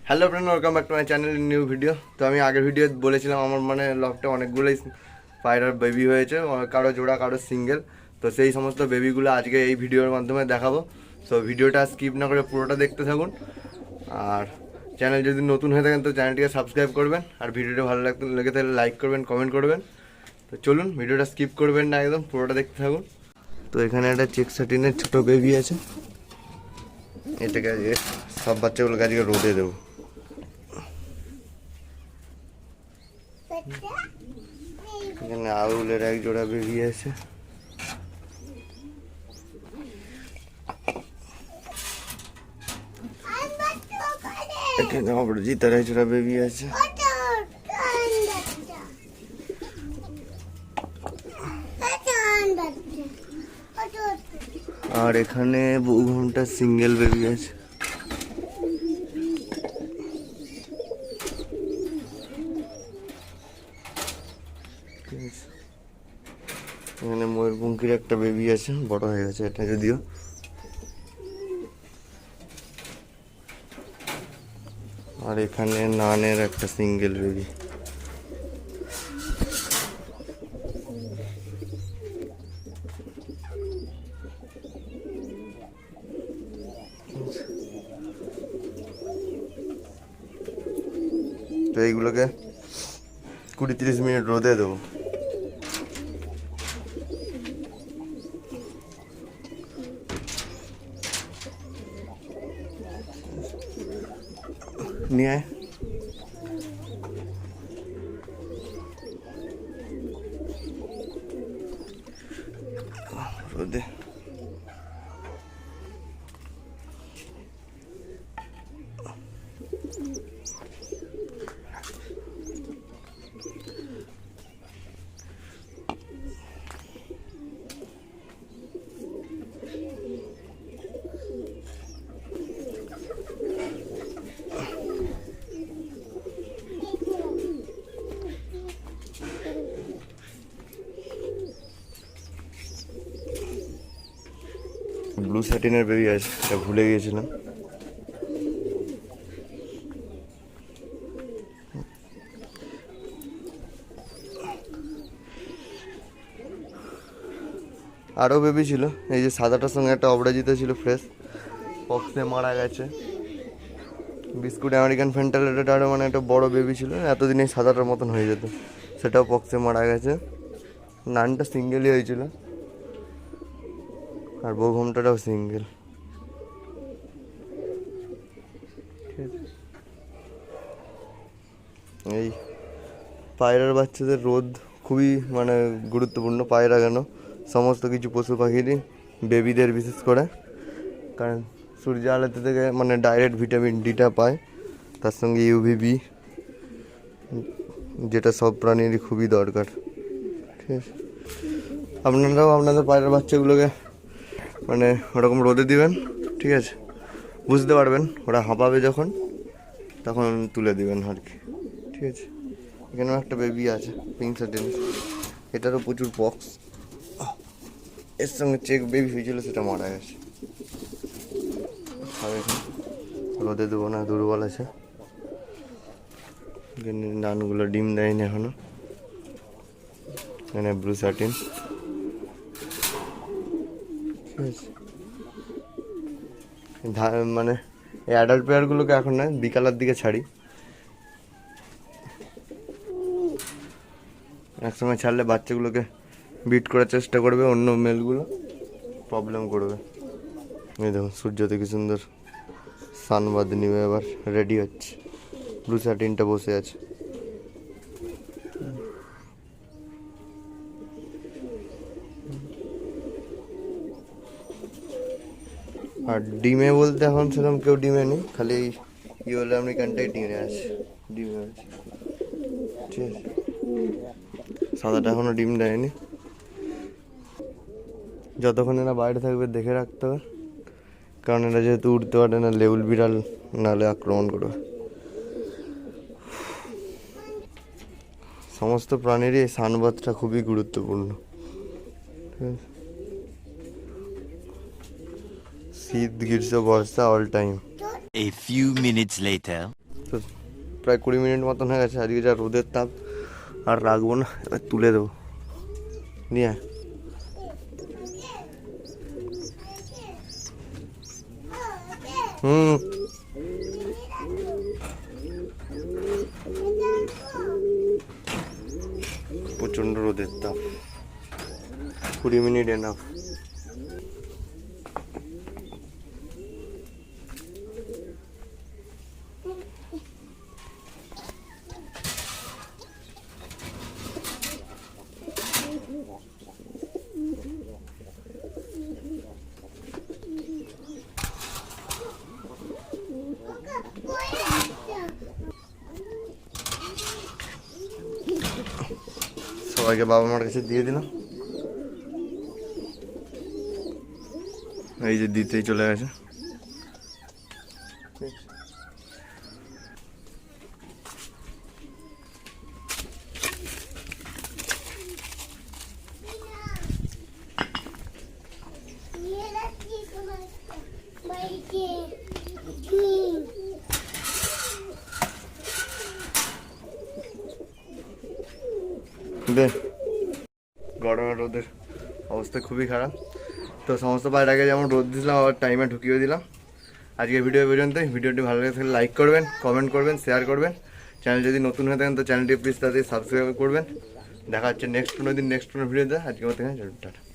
Hello friend, welcome back to my channel new video. তো আমি আগের ভিডিও বলেছিলাম আমার লফটে অনেকগুলোই পায়রার বেবি হয়েছে, কারো জোড়া কারো সিঙ্গেল। তো সেই সমস্ত বেবিগুলো আজকে এই ভিডিওর মাধ্যমে দেখাবো। সো ভিডিওটা স্কিপ না করে পুরোটা দেখতে থাকুন। আর চ্যানেল যদি নতুন হয়ে থাকেন তো চ্যানেলটিকে সাবস্ক্রাইব করবেন, আর ভিডিওটা ভালো লেগে থাকলে লাইক করবেন, কমেন্ট করবেন। তো চলুন, ভিডিওটা স্কিপ করবেন না, একদম পুরোটা দেখতে থাকুন। তো এখানে একটা চেক সাটিনের ছোটো বেবি আছে, এটাকে আজকে সব বাচ্চাগুলোকে আজকে রোদে দেবো। এখানে আউলের এক জোড়া বেবি আছে, এখানে অপরাজিতার এক জোড়া বেবি আছে, আর এখানে বউ ঘন্টা সিঙ্গেল বেবি আছে। এখানে ময়ূরপঙ্খীর একটা বেবি আছে, বড় হয়ে গেছে এটা যদিও। আর এখানে নানের একটা সিঙ্গেল বেবি। তো এইগুলোকে 20-30 মিনিট রোদে দেবো। নিয়ে আয়। রোদে ব্লু স্যাটিনের বেবি আছে, এটা ভুলে গিয়েছিলাম। আরও বেবি ছিল, এই যে সাদাটার সঙ্গে একটা অপরাজিতা ছিল ফ্রেশ, পক্সে মারা গেছে। বিস্কুট আমেরিকান ফেন্টালেটেড আরও একটা বড় বেবি ছিল, এতদিনে সাদাটার মতন হয়ে যেত, সেটাও পক্সে মারা গেছে। নানটা সিঙ্গেলই হয়েছিল, আর বউ ঘোমটাটাও সিঙ্গেল। এই পায়রার বাচ্চাদের রোদ খুবই গুরুত্বপূর্ণ। পায়রা কেন, সমস্ত কিছু পশু পাখিরই, বেবিদের বিশেষ করে, কারণ সূর্য আলোতে থেকে ডাইরেক্ট ভিটামিন ডিটা পায়, তার সঙ্গে ইউভিবি, যেটা সব প্রাণীরই খুবই দরকার। ঠিক আছে, আপনারাও আপনাদের পায়রার বাচ্চাগুলোকে ওরকম রোদে দিবেন, ঠিক আছে? বুঝতে পারবেন ওরা হাঁপাবে যখন, তখন তুলে দিবেন আর কি, ঠিক আছে? এখানেও একটা বেবি আছে, পিঙ্ক সার্টিন, এটারও প্রচুর পক্স, এর সঙ্গে চেক বেবি হয়েছিল, সেটা মারা গেছে। আর এখন রোদে দেবো না, দুর্বল আছে, ডানগুলো ডিম দেয়নি এখনো। এখানে ব্লু সার্টিন, ঠিক আছে? এই অ্যাডাল্ট পেয়ারগুলোকে এখন নয়, বিকালের দিকে ছাড়ি। একসময় ছাড়লে বাচ্চাগুলোকে বিট করার চেষ্টা করবে, অন্য মেলগুলো প্রবলেম করবে। এই দেখুন সূর্যতে কি সুন্দর সানবাদ নিবে, এবার রেডি হচ্ছে। ব্লু সার্টিনটা বসে আছে। আর ডিমে বলতে এখন সেরকম কেউ ডিমে নেই, খালি ইয়েলো আমেরিকানটাই ডিমে আছে, ডিমে আছে, ঠিক আছে? সাদাটা এখনো ডিম দেয়নি। যতক্ষণ এরা বাইরে থাকবে দেখে রাখতে হবে, কারণ এরা যেহেতু উঠতে পারে না, লেবুল বিড়াল নাহলে আক্রমণ করবে। সমস্ত প্রাণীরই এই সানবাতটা খুবই গুরুত্বপূর্ণ। শীত গ্রীষ্ম বর্ষা all time. A few minutes later. তো প্রায় 20 মিনিট মতন হয়ে গেছে। আজকে যা রোদের তাপ, আর রাখবো না, এবার তুলে দেবো নিয়ে। প্রচণ্ড রোদের তাপ, 20 মিনিট এনাফ। সবাইকে বাবা মার কাছে দিয়ে দিলাম, এই যে দিতেই চলে গেছে। গরমের রোদের অবস্থা খুবই খারাপ। তো সমস্ত পায়রাকে যেমন রোদ দিলাম আবার টাইমে ঢুকিয়ে দিলাম। আজকে ভিডিও পর্যন্তই। ভিডিওটি ভালো লাগে থাকলে লাইক করবেন, কমেন্ট করবেন, শেয়ার করবেন। চ্যানেল যদি নতুন হয়ে থাকেন তো চ্যানেলটি প্লিজ তাড়াতাড়ি সাবস্ক্রাইব করবেন। দেখা হচ্ছে নেক্সট কোনো দিন নেক্সট কোনো ভিডিওতে। আজকে মতো টাটা।